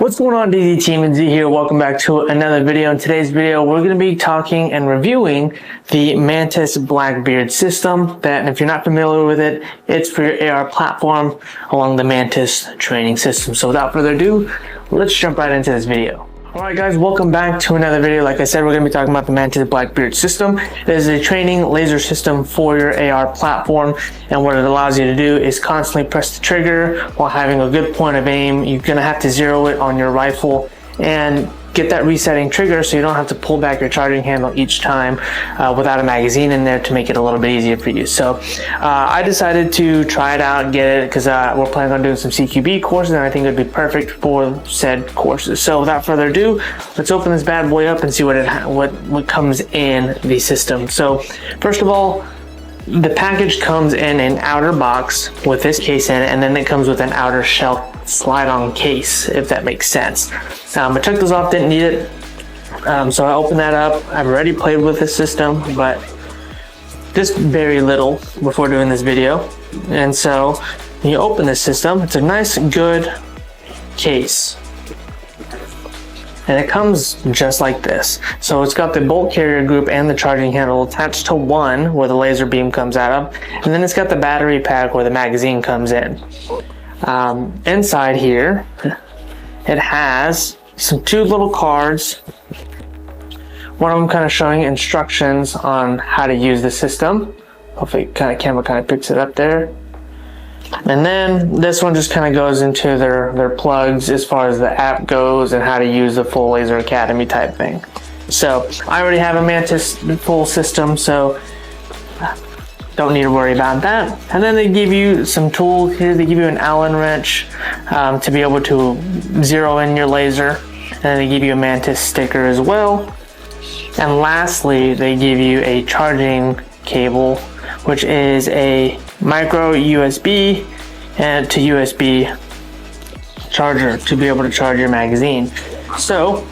What's going on, DZ team? And Z here. Welcome back to another video. In today's video, we're going to be talking and reviewing the Mantis Blackbeard system. That, if you're not familiar with it, it's for your AR platform along the Mantis training system. So without further ado, let's jump right into this video. Alright guys, welcome back to another video. Like I said, we're going to be talking about the Mantis Blackbeard system. It is a training laser system for your AR platform, and what it allows you to do is constantly press the trigger while having a good point of aim. You're going to have to zero it on your rifle and get that resetting trigger so you don't have to pull back your charging handle each time without a magazine in there, to make it a little bit easier for you. So I decided to try it out and get it because we're planning on doing some CQB courses, and I think it would be perfect for said courses. So without further ado, let's open this bad boy up and see what comes in the system. So first of all, the package comes in an outer box with this case in it, and then it comes with an outer shell slide-on case, if that makes sense. I took this off, didn't need it, so I opened that up. I've already played with this system, but just very little before doing this video. And so when you open this system, it's a nice, good case. And it comes just like this. So it's got the bolt carrier group and the charging handle attached to one where the laser beam comes out of. And then it's got the battery pack where the magazine comes in. Inside here, it has two little cards. One of them kind of showing instructions on how to use the system. Hopefully camera kind of picks it up there. And then this one just kind of goes into their plugs as far as the app goes and how to use the full Laser Academy type thing. So I already have a Mantis full system, so don't need to worry about that. And then they give you some tools here. They give you an Allen wrench to be able to zero in your laser. And then they give you a Mantis sticker as well. And lastly, they give you a charging cable, which is a micro USB and to USB charger to be able to charge your magazine. So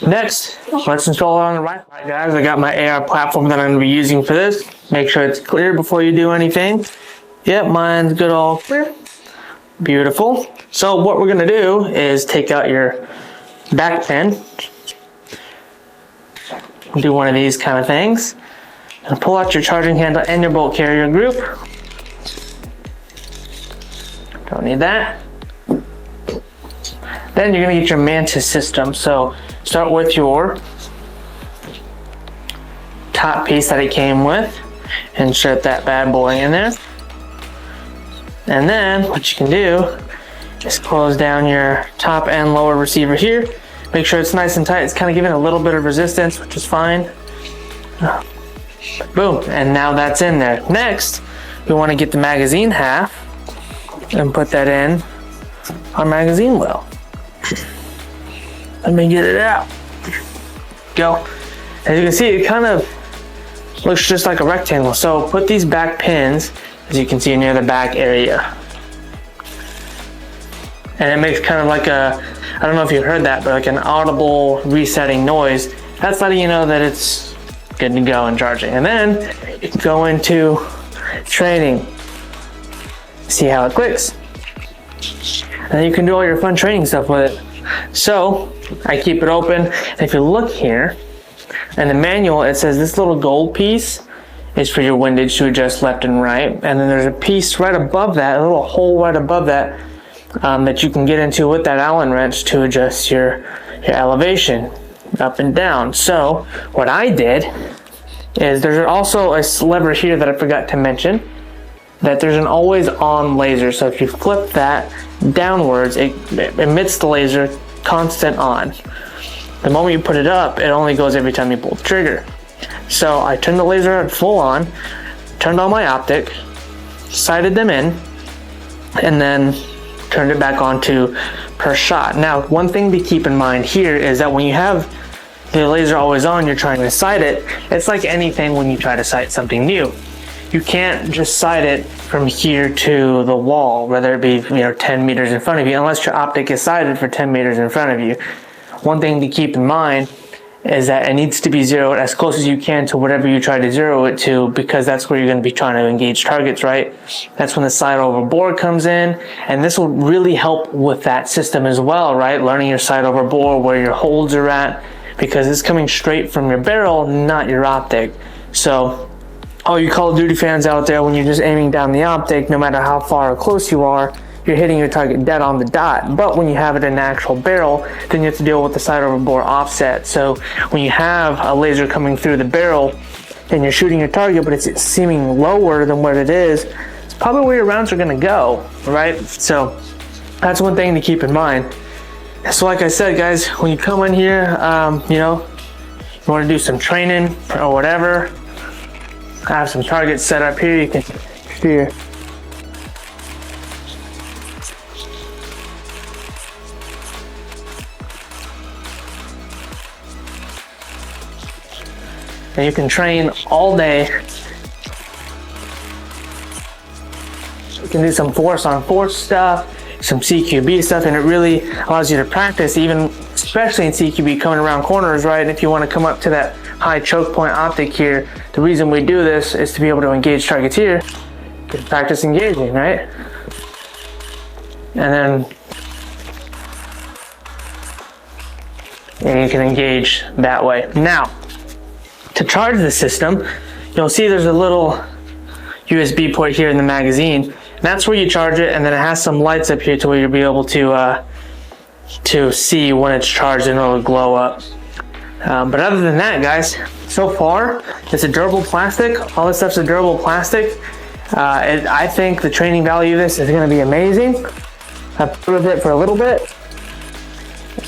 next, let's install it on the rifle. Alright guys, I got my AR platform that I'm going to be using for this. Make sure it's clear before you do anything. Yep, mine's good, all clear. Beautiful. So what we're going to do is take out your back pin. Do one of these kind of things. And pull out your charging handle and your bolt carrier group. Don't need that. Then you're going to get your Mantis system. So start with your top piece that it came with. Insert that bad boy in there. And then what you can do is close down your top and lower receiver here. Make sure it's nice and tight. It's kind of giving a little bit of resistance, which is fine. Boom, and now that's in there. Next, we want to get the magazine half and put that in our magazine well. Let me get it out. Go. As you can see, it kind of looks just like a rectangle. So put these back pins, as you can see, near the back area. And it makes kind of like a, I don't know if you heard that, but like an audible resetting noise. That's letting you know that it's good to go and charging. And then you can go into training. See how it clicks. And then you can do all your fun training stuff with it. So I keep it open. And if you look here, in the manual, it says this little gold piece is for your windage to adjust left and right. And then there's a piece right above that, a little hole right above that, that you can get into with that Allen wrench to adjust your elevation up and down. So what I did is there's also a lever here that I forgot to mention, that there's an always on laser. So if you flip that downwards, it emits the laser constant on. The moment you put it up, it only goes every time you pull the trigger. So I turned the laser at full on, turned on my optic, sighted them in, and then turned it back on to per shot. Now, one thing to keep in mind here is that when you have the laser always on, you're trying to sight it. It's like anything when you try to sight something new. You can't just sight it from here to the wall, whether it be 10 meters in front of you, unless your optic is sighted for 10 meters in front of you. One thing to keep in mind is that it needs to be zeroed as close as you can to whatever you try to zero it to, because that's where you're going to be trying to engage targets, right? That's when the sight over bore comes in, and this will really help with that system as well, right? Learning your sight over bore, where your holds are at, because it's coming straight from your barrel, not your optic. So all you Call of Duty fans out there, when you're just aiming down the optic, no matter how far or close you are, you're hitting your target dead on the dot. But when you have it in an actual barrel, then you have to deal with the sight over bore offset. So when you have a laser coming through the barrel and you're shooting your target, but it's seeming lower than what it is, it's probably where your rounds are going to go, right? So that's one thing to keep in mind. So like I said, guys, when you come in here, you know, you want to do some training or whatever, I have some targets set up here. You can see and you can train all day. You can do some force on force stuff, some CQB stuff, and it really allows you to practice, even especially in CQB, coming around corners, right? And if you want to come up to that high choke point optic here, the reason we do this is to be able to engage targets here. You can practice engaging, right? And then you can engage that way. Now, to charge the system, you'll see there's a little USB port here in the magazine. That's where you charge it, and then it has some lights up here to where you'll be able to see when it's charged, and it'll glow up. But other than that, guys, so far it's a durable plastic. All this stuff's a durable plastic. I think the training value of this is going to be amazing. I've played with it for a little bit,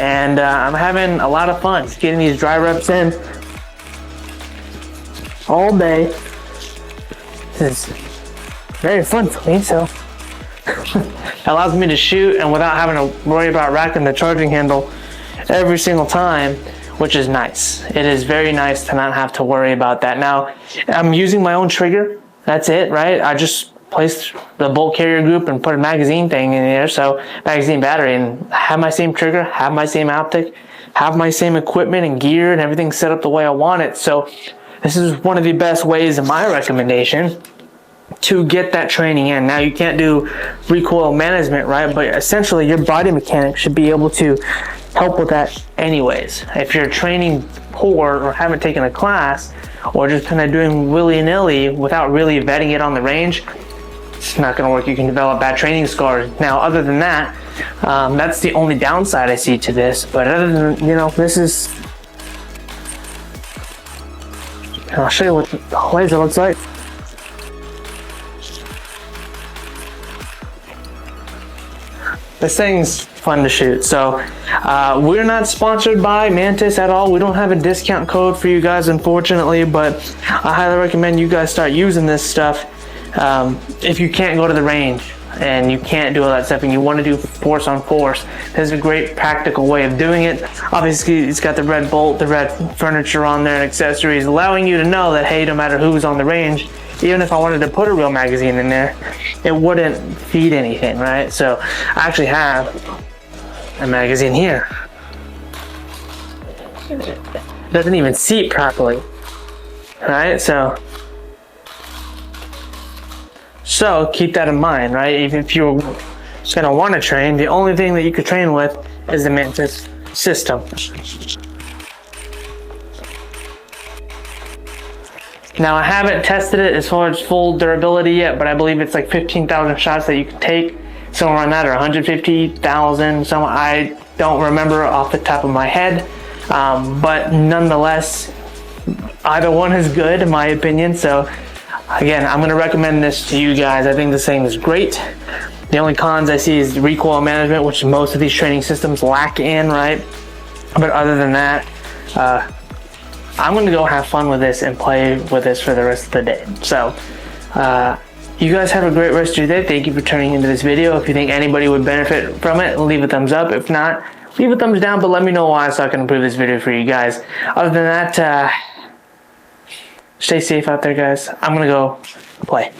and I'm having a lot of fun getting these dry reps in all day. This is very fun for me, so it allows me to shoot and without having to worry about racking the charging handle every single time, which is nice. It is very nice to not have to worry about that. Now, I'm using my own trigger. That's it, right? I just placed the bolt carrier group and put a magazine thing in there, so magazine battery, and have my same trigger, have my same optic, have my same equipment and gear, and everything set up the way I want it. So this is one of the best ways, in my recommendation, to get that training in. Now, you can't do recoil management, right? But essentially, your body mechanics should be able to help with that anyways. If you're training poor or haven't taken a class, or just kind of doing willy-nilly without really vetting it on the range, it's not going to work. You can develop bad training scars. Now, other than that, that's the only downside I see to this. But other than, you know, this is... I'll show you what the laser looks like. This thing's fun to shoot. So we're not sponsored by Mantis at all. We don't have a discount code for you guys, unfortunately, but I highly recommend you guys start using this stuff. If you can't go to the range and you can't do all that stuff and you want to do force on force, this is a great practical way of doing it. Obviously, it's got the red bolt, the red furniture on there and accessories, allowing you to know that, hey, no matter who's on the range, even if I wanted to put a real magazine in there, it wouldn't feed anything, right? So I actually have a magazine here. It doesn't even seat properly, right? So keep that in mind, right? Even if you're gonna want to train, the only thing that you could train with is the Mantis system. Now, I haven't tested it as far as full durability yet, but I believe it's like 15,000 shots that you can take, somewhere around that, or 150,000. So I don't remember off the top of my head, but nonetheless, either one is good in my opinion. So again, I'm going to recommend this to you guys. I think this thing is great. The only cons I see is recoil management, which most of these training systems lack in, right? But other than that, I'm going to go have fun with this and play with this for the rest of the day. So you guys have a great rest of your day. Thank you for tuning into this video. If you think anybody would benefit from it, leave a thumbs up. If not, leave a thumbs down, but let me know why so I can improve this video for you guys. Other than that, stay safe out there, guys. I'm going to go play.